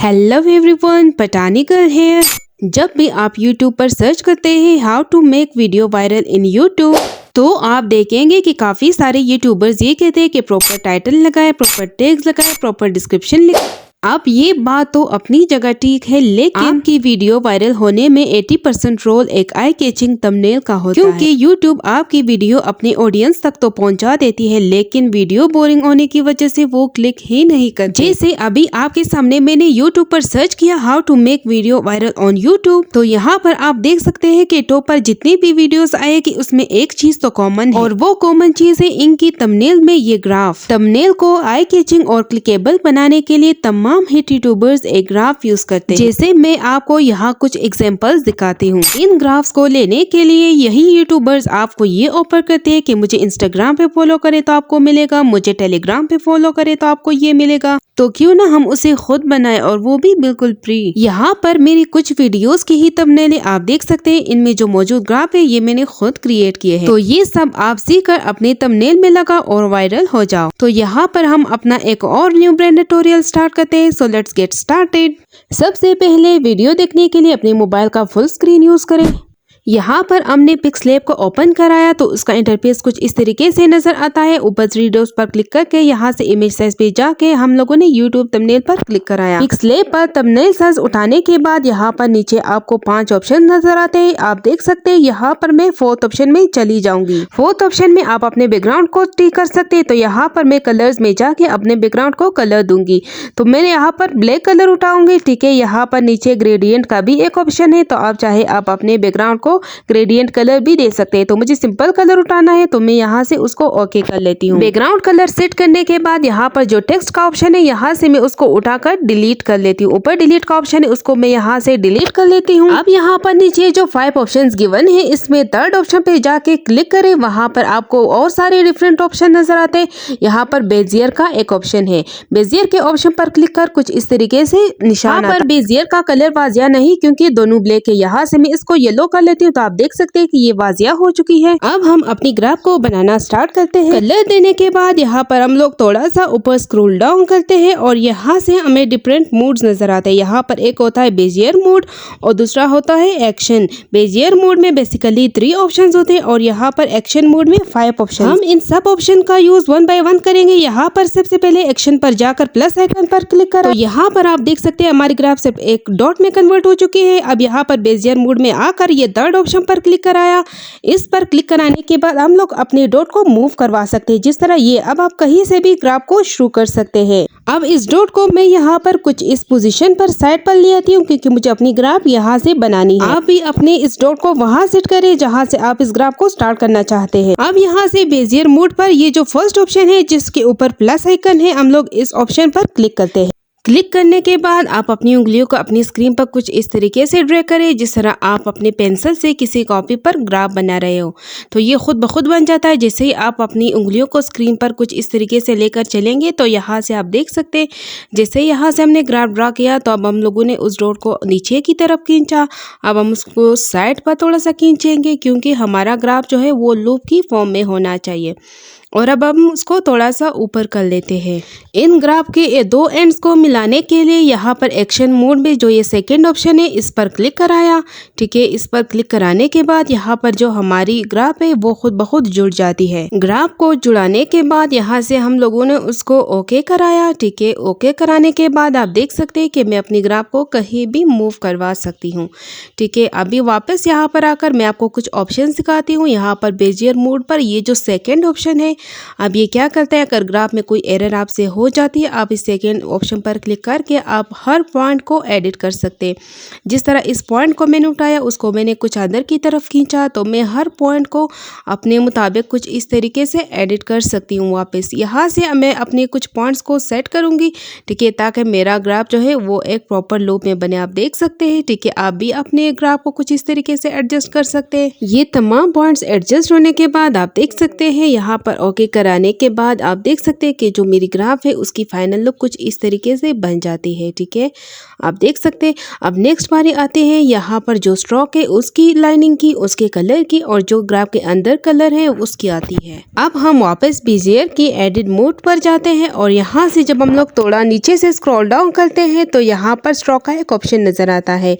Hello everyone, Patani girl है। जब भी आप YouTube पर सर्च करते हैं how to make video viral in YouTube, तो आप देखेंगे कि काफ़ी सारे यूट्यूबर्स ये कहते हैं कि प्रॉपर टाइटल लगाए, प्रॉपर टैग्स लगाए, प्रॉपर डिस्क्रिप्शन लिखे। अब ये बात तो अपनी जगह ठीक है, लेकिन आपकी वीडियो वायरल होने में 80% रोल एक आई कैचिंग थंबनेल का होता है, क्योंकि YouTube आपकी वीडियो अपने ऑडियंस तक तो पहुंचा देती है, लेकिन वीडियो बोरिंग होने की वजह से वो क्लिक ही नहीं करते। जैसे अभी आपके सामने मैंने YouTube पर सर्च किया how to make video viral on YouTube, तो यहाँ पर आप देख सकते हैं कि टॉप पर जितनी भी वीडियोस आएगी उसमें एक चीज तो कॉमन है, और वो कॉमन चीज है इनकी थंबनेल में ये ग्राफ। थंबनेल को आई कैचिंग और क्लिकेबल बनाने के लिए तमाम हिट यूट्यूबर्स एक ग्राफ यूज करते हैं। जैसे मैं आपको यहाँ कुछ एग्जांपल्स दिखाती हूँ। इन ग्राफ्स को लेने के लिए यही यूट्यूबर्स आपको ये ऑफर करते हैं कि मुझे इंस्टाग्राम पे फॉलो करे तो आपको मिलेगा, मुझे टेलीग्राम पे फॉलो करे तो आपको ये मिलेगा, तो क्यों ना हम उसे खुद बनाए और वो भी बिल्कुल फ्री। यहाँ पर मेरी कुछ वीडियोस की ही थंबनेल आप देख सकते हैं, इनमें जो मौजूद ग्राफ है ये मैंने खुद क्रिएट किए हैं, तो ये सब आप सीखकर अपने थंबनेल में लगा और वायरल हो जाओ। तो यहाँ पर हम अपना एक और न्यू ब्रांड ट्यूटोरियल स्टार्ट करते हैं। So let's get started. सबसे पहले वीडियो देखने के लिए अपने मोबाइल का फुल स्क्रीन यूज करें। यहाँ पर हमने पिक्सलैब को ओपन कराया तो उसका इंटरफेस कुछ इस तरीके से नजर आता है। ऊपर थ्री डॉट्स पर क्लिक करके यहाँ से इमेज साइज पे जाके हम लोगों ने यूट्यूब थंबनेल पर क्लिक कराया। पिक्सलैब पर थंबनेल साइज उठाने के बाद यहाँ पर नीचे आपको 5 ऑप्शन नजर आते हैं। आप देख सकते हैं यहाँ पर मैं 4th ऑप्शन में चली जाऊंगी। 4th ऑप्शन में आप अपने बैकग्राउंड को ठीक कर सकते हैं, तो यहाँ पर मैं कलर्स में जाके अपने बैकग्राउंड को कलर दूंगी, तो मैंने यहाँ पर ब्लैक कलर उठाऊंगी। ठीक है, यहाँ पर नीचे ग्रेडियंट का भी एक ऑप्शन है, तो आप चाहे आप अपने बैकग्राउंड को ग्रेडियंट कलर भी दे सकते हैं। तो मुझे सिंपल कलर उठाना है, तो मैं यहाँ से उसको ओके कर लेती हूँ। बैकग्राउंड कलर सेट करने के बाद यहाँ पर जो टेक्स्ट का ऑप्शन है यहाँ से मैं उसको उठाकर डिलीट कर लेती हूँ। ऊपर डिलीट का ऑप्शन है, उसको मैं यहाँ से डिलीट कर लेती हूँ। अब यहाँ पर नीचे जो 5 ऑप्शंस गिवन है इसमें 3rd ऑप्शन पे जाके क्लिक करें। वहां पर आपको और सारे डिफरेंट ऑप्शन नजर आते हैं। यहाँ पर बेजियर का एक ऑप्शन है, बेजियर के ऑप्शन पर क्लिक कर कुछ इस तरीके से निशान पर बेजियर का कलर वाजिया नहीं, क्योंकि दोनों ब्लैक है। यहाँ से मैं इसको येलो कर लेती हूँ, तो आप देख सकते हैं कि ये वाजिया हो चुकी है। अब हम अपनी ग्राफ को बनाना स्टार्ट करते हैं। कलर देने के बाद यहाँ पर हम लोग थोड़ा सा ऊपर स्क्रॉल डाउन करते हैं और यहाँ से हमें डिफरेंट मूड्स नजर आते हैं। यहाँ पर एक होता है बेजियर मूड और दूसरा होता है एक्शन। बेजियर मूड में बेसिकली 3 ऑप्शंस होते हैं और यहाँ पर एक्शन मूड में 5 ऑप्शन। हम इन सब ऑप्शन का यूज 1 बाय 1 करेंगे। यहाँ पर सबसे पहले एक्शन पर जाकर प्लस आइकन पर क्लिक करें, तो यहाँ पर आप देख सकते हैं हमारी ग्राफ सिर्फ एक डॉट में कन्वर्ट हो चुकी है। अब यहाँ पर बेजियर मूड में आकर ये 3rd ऑप्शन पर क्लिक कराया। इस पर क्लिक कराने के बाद हम लोग अपने डॉट को मूव करवा सकते हैं, जिस तरह ये। अब आप कहीं से भी ग्राफ को शुरू कर सकते हैं। अब इस डॉट को मैं यहाँ पर कुछ इस पोजीशन पर साइड पर ले आती हूँ, क्योंकि मुझे अपनी ग्राफ यहाँ से बनानी है। आप भी अपने इस डॉट को वहां सेट करें जहाँ से आप इस ग्राफ को स्टार्ट करना चाहते हैं। अब यहाँ से बेजियर मूड पर ये जो 1st ऑप्शन है जिसके ऊपर प्लस आइकन है, हम लोग इस ऑप्शन पर क्लिक करते हैं। क्लिक करने के बाद आप अपनी उंगलियों को अपनी स्क्रीन पर कुछ इस तरीके से ड्रैग करें जिस तरह आप अपने पेंसिल से किसी कॉपी पर ग्राफ बना रहे हो, तो ये खुद ब खुद बन जाता है। जैसे ही आप अपनी उंगलियों को स्क्रीन पर कुछ इस तरीके से लेकर चलेंगे तो यहाँ से आप देख सकते हैं जैसे यहाँ से हमने ग्राफ ड्रा किया, तो अब हम लोगों ने उस डॉट को नीचे की तरफ खींचा। अब हम उसको साइड पर थोड़ा सा खींचेंगे, क्योंकि हमारा ग्राफ जो है वो लूप की फॉर्म में होना चाहिए। और अब हम उसको थोड़ा सा ऊपर कर लेते हैं। इन ग्राफ के ये 2 एंड्स को मिलाने के लिए यहाँ पर एक्शन मोड में जो ये 2nd ऑप्शन है इस पर क्लिक कराया। ठीक है, इस पर क्लिक कराने के बाद यहाँ पर जो हमारी ग्राफ है वो खुद ब खुद जुड़ जाती है। ग्राफ को जुड़ाने के बाद यहाँ से हम लोगों ने उसको ओके कराया। ठीक है, ओके कराने के बाद आप देख सकते हैं कि मैं अपनी ग्राफ को कहीं भी मूव करवा सकती हूँ। ठीक है, अभी वापस यहाँ पर आकर मैं आपको कुछ ऑप्शन दिखाती हूँ। यहाँ पर बेजियर मोड पर ये जो 2nd ऑप्शन है, अब ये क्या करता है, अगर ग्राफ में कोई एरर आपसे हो जाती है, आप इस 2nd ऑप्शन पर क्लिक करके आप हर पॉइंट को एडिट कर सकते हैं। जिस तरह इस पॉइंट को मैंने उठाया, उसको मैंने कुछ अंदर की तरफ खींचा, तो मैं हर पॉइंट को अपने मुताबिक कुछ इस तरीके से एडिट कर सकती हूँ। वापस यहाँ से मैं अपने कुछ पॉइंट्स को सेट करूँगी। ठीक है, ताकि मेरा ग्राफ जो है वो एक प्रॉपर लूप में बने। आप देख सकते हैं। ठीक है, आप भी अपने ग्राफ को कुछ इस तरीके से एडजस्ट कर सकते हैं। ये तमाम पॉइंट्स एडजस्ट होने के बाद आप देख सकते हैं यहाँ पर ओके कराने के बाद आप देख सकते हैं कि जो मेरी ग्राफ है उसकी फाइनल लुक कुछ इस तरीके से बन जाती है। ठीक है, आप देख सकते हैं। अब नेक्स्ट बारी आते हैं यहाँ पर जो स्ट्रोक है उसकी लाइनिंग की, उसके कलर की, और जो ग्राफ के अंदर कलर है उसकी आती है। अब हम वापस बेजियर की एडिट मोड पर जाते हैं और यहाँ से जब हम लोग थोड़ा नीचे से स्क्रॉल डाउन करते हैं तो यहाँ पर स्ट्रोक का एक ऑप्शन नजर आता है।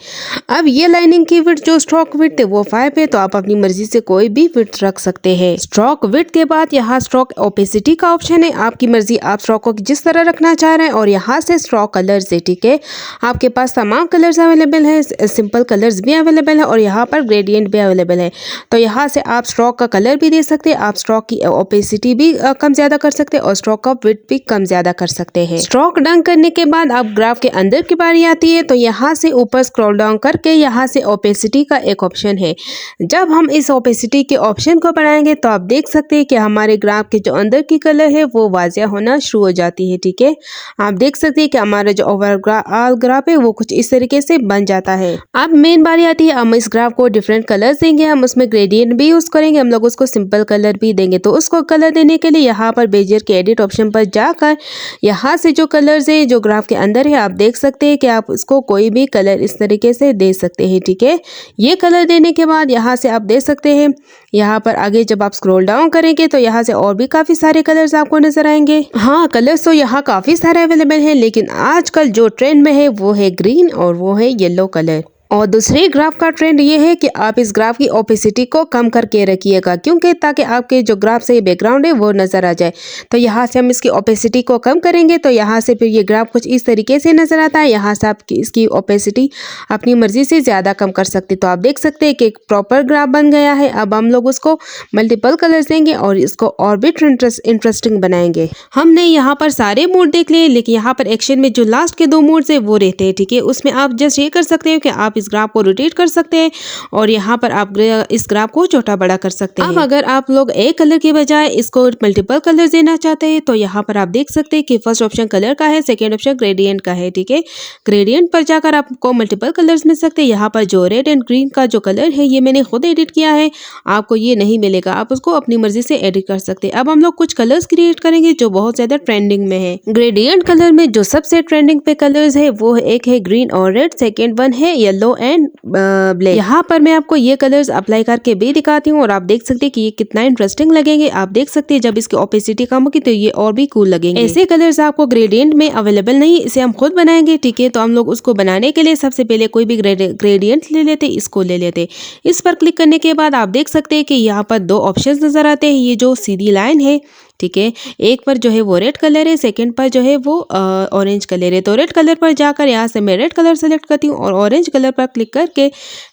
अब ये लाइनिंग की विड्थ जो स्ट्रोक विड्थ है वो 5 है, तो आप अपनी मर्जी से कोई भी विड्थ रख सकते हैं। स्ट्रोक विड्थ के बाद यहाँ स्ट्रोक ओपेसिटी का ऑप्शन है, आपकी मर्जी, आप स्ट्रोक को जिस तरह रखना चाह रहे हैं। और यहाँ से स्ट्रोक कलर्स है। ठीक है, आपके पास तमाम कलर्स अवेलेबल है, सिंपल कलर्स भी अवेलेबल है और यहाँ पर ग्रेडियंट भी अवेलेबल है। तो यहाँ से आप स्ट्रोक का कलर भी दे सकते हैं, आप स्ट्रोक की ओपेसिटी भी कम ज्यादा कर सकते हैं और स्ट्रोक का विड्थ भी कम ज्यादा कर सकते हैं। स्ट्रोक डन करने के बाद आप ग्राफ के अंदर की बारी आती है, तो यहाँ से ऊपर स्क्रॉल डाउन करके यहाँ से ओपेसिटी का एक ऑप्शन है। जब हम इस ओपेसिटी के ऑप्शन को बढ़ाएंगे तो आप देख सकते हैं कि हमारे ग्राफ के जो अंदर की कलर है वो वाजिया होना शुरू हो जाती है। ठीक है, आप देख सकते हैं कि हमारा जो ओवरऑल ग्राफ है वो कुछ इस तरीके से बन जाता है। अब मेन बारी आती है, हम इस ग्राफ को डिफरेंट कलर्स देंगे, हम उसमें ग्रेडियंट भी यूज करेंगे, हम लोग उसको सिंपल कलर भी देंगे। तो उसको कलर देने के लिए यहाँ पर बेजियर के एडिट ऑप्शन पर जाकर यहाँ से जो कलर्स है जो ग्राफ के अंदर है आप देख सकते हैं कि आप उसको कोई भी कलर इस तरीके से दे सकते हैं। ठीक है, ये कलर देने के बाद यहाँ से आप देख सकते हैं, यहाँ पर आगे जब आप स्क्रॉल डाउन करेंगे तो यहाँ से और भी काफी सारे कलर्स आपको नजर आएंगे। हाँ, कलर्स तो यहाँ काफी सारे अवेलेबल हैं, लेकिन आजकल जो ट्रेंड में है वो है ग्रीन और वो है येलो कलर। और दूसरे ग्राफ का ट्रेंड ये है कि आप इस ग्राफ की ओपेसिटी को कम करके रखिएगा, क्योंकि ताकि आपके जो ग्राफ से बैकग्राउंड है वो नजर आ जाए। तो यहाँ से हम इसकी ओपेसिटी को कम करेंगे तो यहाँ से फिर ये ग्राफ कुछ इस तरीके से नजर आता है। यहाँ से आप इसकी ओपेसिटी अपनी मर्जी से ज्यादा कम कर सकते। तो आप देख सकते हैं कि एक प्रॉपर ग्राफ बन गया है। अब हम लोग उसको मल्टीपल कलर्स देंगे और इसको और भी इंटरेस्टिंग बनाएंगे। हमने यहाँ पर सारे मोड देख लिए, लेकिन यहाँ पर एक्शन में जो लास्ट के 2 मोड्स है वो रहते हैं। ठीक है, उसमें आप जस्ट ये कर सकते हो कि आप इस ग्राफ को रोटेट कर सकते हैं और यहाँ पर आप इस ग्राफ को छोटा बड़ा कर सकते हैं। अब अगर आप लोग एक कलर के बजाय इसको मल्टीपल कलर देना चाहते हैं तो यहाँ पर आप देख सकते हैं कि फर्स्ट ऑप्शन कलर का है, सेकेंड ऑप्शन ग्रेडियंट का है। ठीक है, ग्रेडियंट पर जाकर आपको मल्टीपल कलर्स मिल सकते हैं। यहाँ पर जो रेड एंड ग्रीन का जो कलर है ये मैंने खुद एडिट किया है, आपको ये नहीं मिलेगा, आप उसको अपनी मर्जी से एडिट कर सकते हैं। अब हम लोग कुछ कलर्स क्रिएट करेंगे जो बहुत ज्यादा ट्रेंडिंग में है। ग्रेडियंट कलर में जो सबसे ट्रेंडिंग पे कलर्स है वो एक है ग्रीन और रेड, सेकेंड वन है येलो एंड ब्लैक। यहाँ पर मैं आपको ये कलर्स अप्लाई करके भी दिखाती हूँ और आप देख सकते हैं कि ये कितना इंटरेस्टिंग लगेंगे। आप देख सकते हैं जब इसकी ओपेसिटी कम होगी तो ये और भी कूल लगेंगे। ऐसे कलर्स आपको ग्रेडियंट में अवेलेबल नहीं, इसे हम खुद बनाएंगे। ठीक है, तो हम लोग उसको बनाने के लिए सबसे पहले कोई भी ग्रेडियंट ले लेते, इसको ले लेते। इस पर क्लिक करने के बाद आप देख सकते हैं कि यहाँ पर 2 ऑप्शंस नजर आते हैं। ये जो सीधी लाइन है, ठीक है, एक पर जो है वो रेड कलर है, सेकंड पर जो है वो ऑरेंज कलर है। तो रेड कलर पर जाकर यहाँ से मैं रेड कलर सेलेक्ट करती हूँ और ऑरेंज कलर पर क्लिक करके,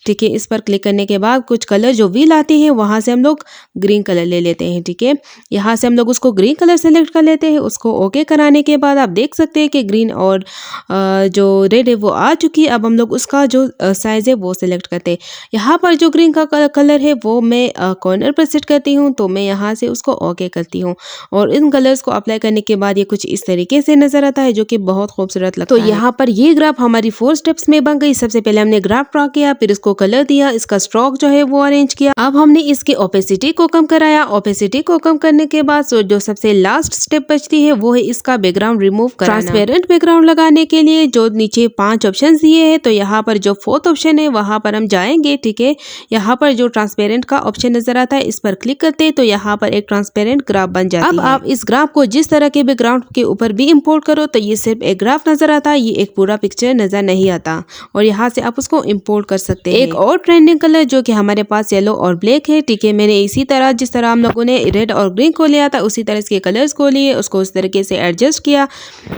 ठीक है, इस पर क्लिक करने के बाद कुछ कलर जो व्हील आती है वहाँ से हम लोग ग्रीन कलर ले लेते हैं। ठीक है, यहाँ से हम लोग उसको ग्रीन कलर सेलेक्ट कर लेते हैं। उसको ओके कराने के बाद आप देख सकते हैं कि ग्रीन और जो रेड है वो आ चुकी है। अब हम लोग उसका जो साइज है वो सिलेक्ट करते हैं। यहाँ पर जो ग्रीन का कलर है वो मैं कॉर्नर पर सेट करती हूँ, तो मैं यहाँ से उसको ओके करती हूँ और इन कलर्स को अप्लाई करने के बाद ये कुछ इस तरीके से नजर आता है जो कि बहुत खूबसूरत लगता है। तो यहाँ पर ये ग्राफ हमारी 4 स्टेप्स में बन गई। सबसे पहले हमने ग्राफ ड्रॉ किया, फिर इसको कलर दिया, इसका स्ट्रोक जो है वो अरेंज किया। अब हमने इसकी ओपेसिटी को कम कराया। ओपेसिटी को कम करने के बाद जो सबसे लास्ट स्टेप बचती है वो है इसका बैकग्राउंड रिमूव कराना। ट्रांसपेरेंट बैकग्राउंड लगाने के लिए जो नीचे 5 ऑप्शन दिए है, तो यहाँ पर जो 4th ऑप्शन है वहां पर हम जाएंगे। ठीक है, यहाँ पर जो ट्रांसपेरेंट का ऑप्शन नजर आता है इस पर क्लिक करते हैं तो यहाँ पर एक ट्रांसपेरेंट ग्राफ बन जाती है। अब आप इस ग्राफ को जिस तरह के बैकग्राउंड के ऊपर भी इंपोर्ट करो तो ये सिर्फ एक ग्राफ नजर आता है, ये एक पूरा पिक्चर नजर नहीं आता और यहाँ से आप उसको इंपोर्ट कर सकते हैं। एक और ट्रेंडिंग कलर जो कि हमारे पास येलो और ब्लैक है। ठीक है, मैंने इसी तरह जिस तरह हम लोगों ने रेड और ग्रीन को लिया था उसी तरह इसके कलर्स को लिए, उसको उस तरीके से एडजस्ट किया।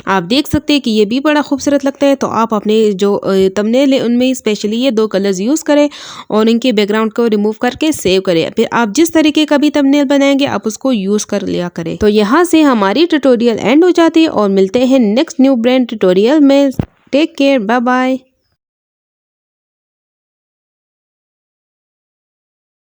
आप देख सकते हैं कि ये भी बड़ा खूबसूरत लगता है। तो आप अपने जो थंबनेल है उनमें स्पेशली ये 2 कलर्स यूज करें और इनके बैकग्राउंड को रिमूव करके सेव करें। फिर आप जिस तरीके का भी थंबनेल बनाएंगे आप उसको यूज कर लिया करें। तो यहाँ से हमारी ट्यूटोरियल एंड हो जाती है और मिलते हैं नेक्स्ट न्यू ब्रांड ट्यूटोरियल में। Take care, bye bye.